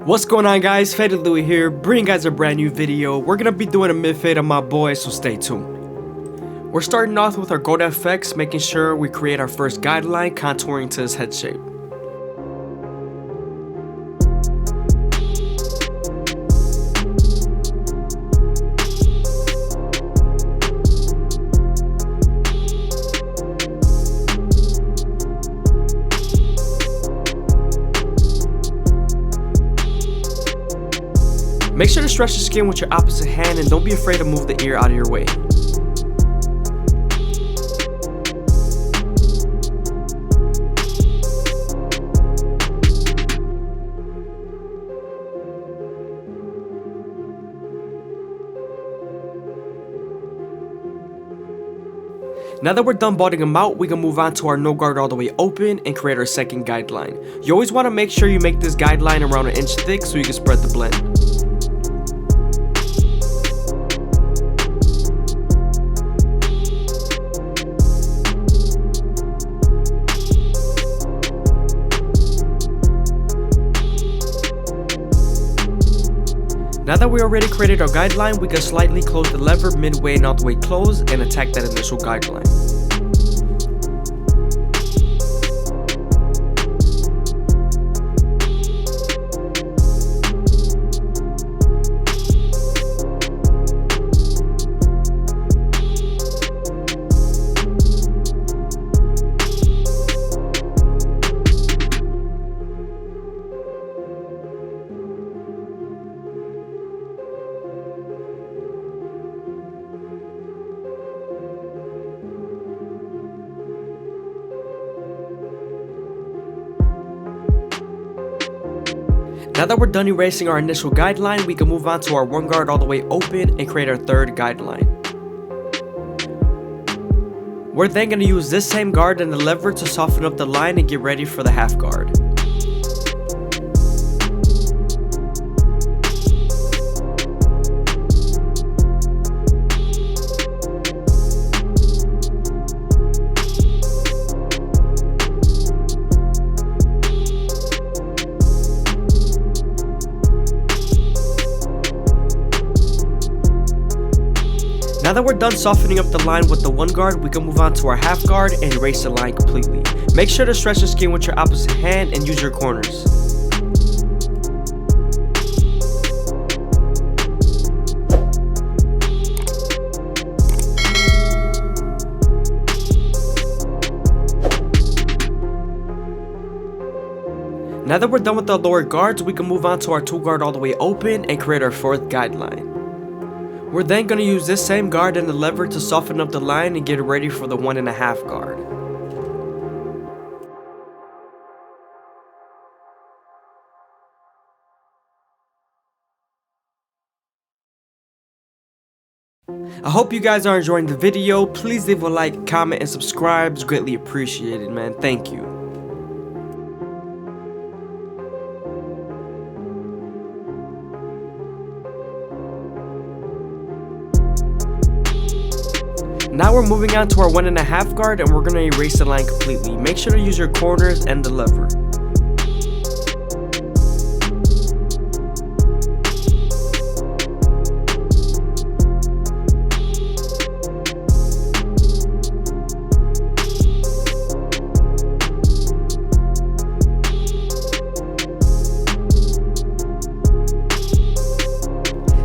What's going on, guys? FadeitLuie here, bringing you guys a brand new video. We're gonna be doing a mid-fade on my boy, so stay tuned. We're starting off with our gold FX, making sure we create our first guideline, contouring to his head shape. Make sure to stretch the skin with your opposite hand and don't be afraid to move the ear out of your way. Now that we're done balding him out, we can move on to our no guard all the way open and create our second guideline. You always want to make sure you make this guideline around 1 inch thick so you can spread the blend. Now that we already created our guideline, we can slightly close the lever midway and all the way closed and attack that initial guideline. Now that we're done erasing our initial guideline, we can move on to our 1 guard all the way open and create our third guideline. We're then going to use this same guard and the lever to soften up the line and get ready for the half guard. Now that we're done softening up the line with the 1 guard, we can move on to our half guard and erase the line completely. Make sure to stretch the skin with your opposite hand and use your corners. Now that we're done with the lower guards, we can move on to our 2 guard all the way open and create our 4th guideline. We're then going to use this same guard and the lever to soften up the line and get ready for the 1.5 guard. I hope you guys are enjoying the video. Please leave a like, comment, and subscribe. It's greatly appreciated, man. Thank you. Now we're moving on to our 1.5 guard and we're going to erase the line completely. Make sure to use your corners and the lever.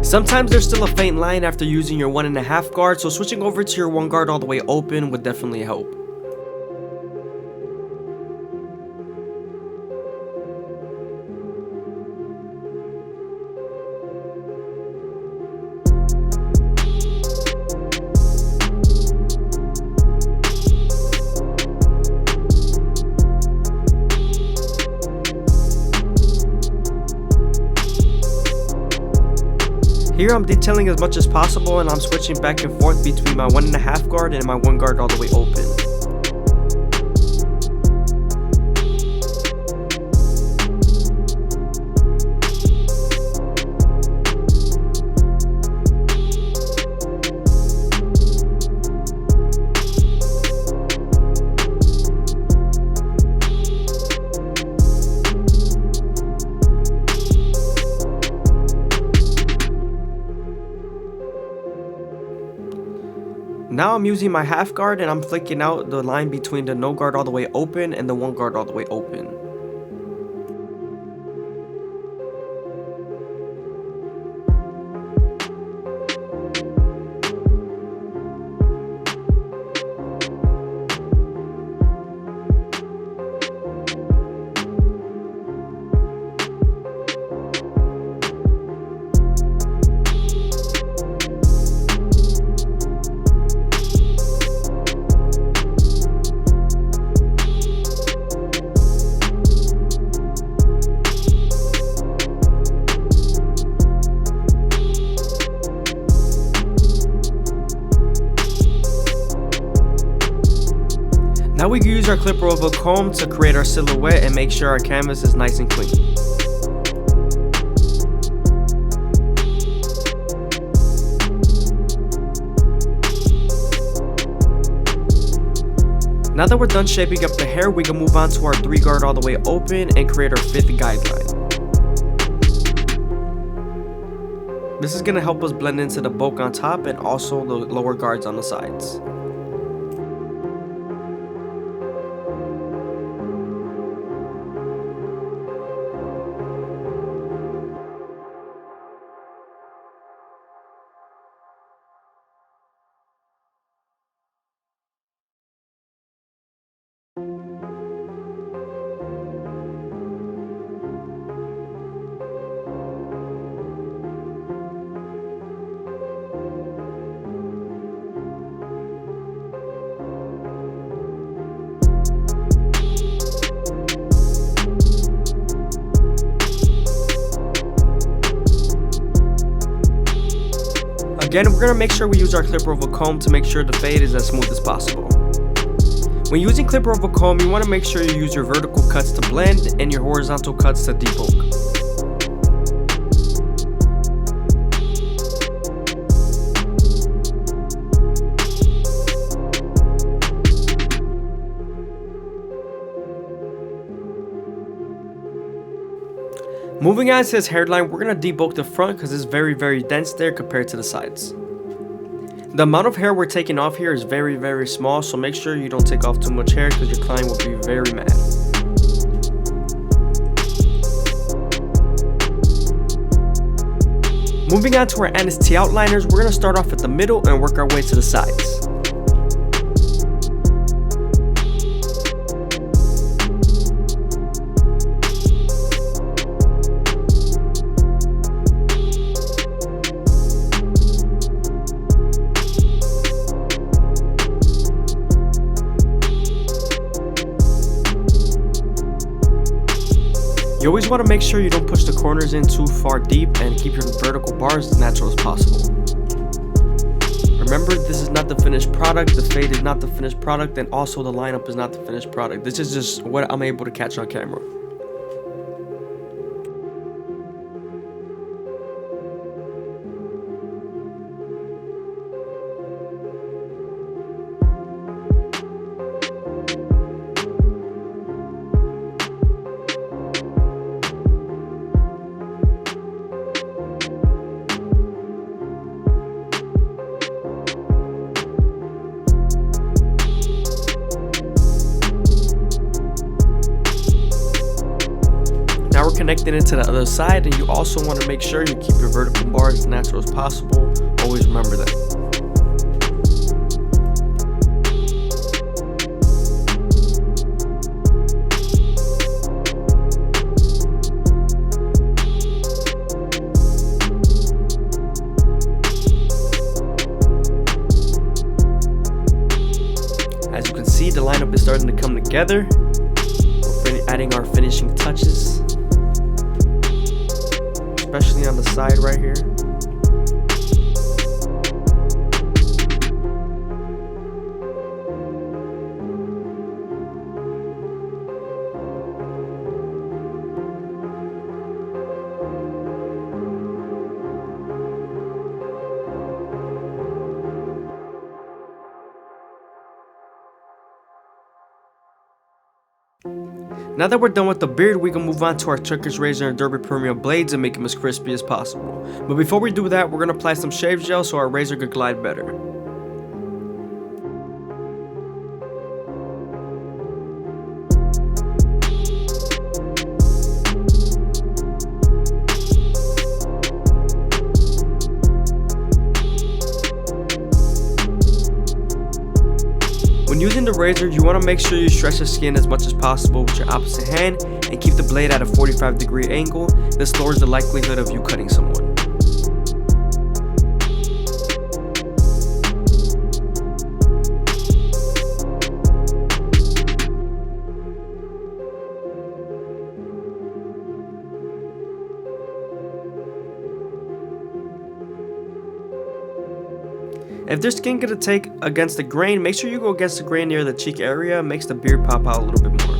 Sometimes there's still a faint line after using your 1.5 guard, so switching over to your 1 guard all the way open would definitely help. Here I'm detailing as much as possible and I'm switching back and forth between my 1.5 guard and my 1 guard all the way open. Now I'm using my half guard and I'm flicking out the line between the no guard all the way open and the one guard all the way open. Now we can use our clipper over a comb to create our silhouette and make sure our canvas is nice and clean. Now that we're done shaping up the hair, we can move on to our 3 guard all the way open and create our 5th guideline. This is going to help us blend into the bulk on top and also the lower guards on the sides. Again, we're going to make sure we use our clipper over comb to make sure the fade is as smooth as possible. When using clipper over comb, you want to make sure you use your vertical cuts to blend and your horizontal cuts to debulk. Moving on to this hairline, we're going to debulk the front because it's very dense there compared to the sides. The amount of hair we're taking off here is very small, so make sure you don't take off too much hair because your client will be very mad. Moving on to our NST outliners, we're going to start off at the middle and work our way to the sides. You always want to make sure you don't push the corners in too far deep and keep your vertical bars as natural as possible. Remember, this is not the finished product, the fade is not the finished product, and also the lineup is not the finished product. This is just what I'm able to catch on camera. Now we're connecting it to the other side, and you also want to make sure you keep your vertical bars as natural as possible. Always remember that. As you can see, the lineup is starting to come together. We're adding our finishing touches, especially on the side right here. Now that we're done with the beard, we can move on to our Turkish razor and Derby Premium blades and make them as crispy as possible. But before we do that, we're going to apply some shave gel so our razor could glide better. When using the razor, you want to make sure you stretch the skin as much as possible with your opposite hand and keep the blade at a 45-degree angle. This lowers the likelihood of you cutting someone. If their skin gonna take against the grain, make sure you go against the grain near the cheek area. It makes the beard pop out a little bit more.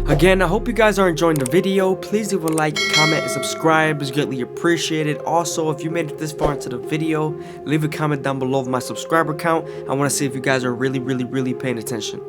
Again, I hope you guys are enjoying the video. Please leave a like, comment, and subscribe. It's greatly appreciated. Also, if you made it this far into the video, leave a comment down below of my subscriber count. I want to see if you guys are really paying attention.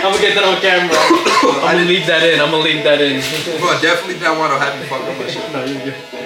I'm gonna get that on camera. I'm gonna leave that in. Bro, definitely don't want to have you fuck up my shit. No, you're good.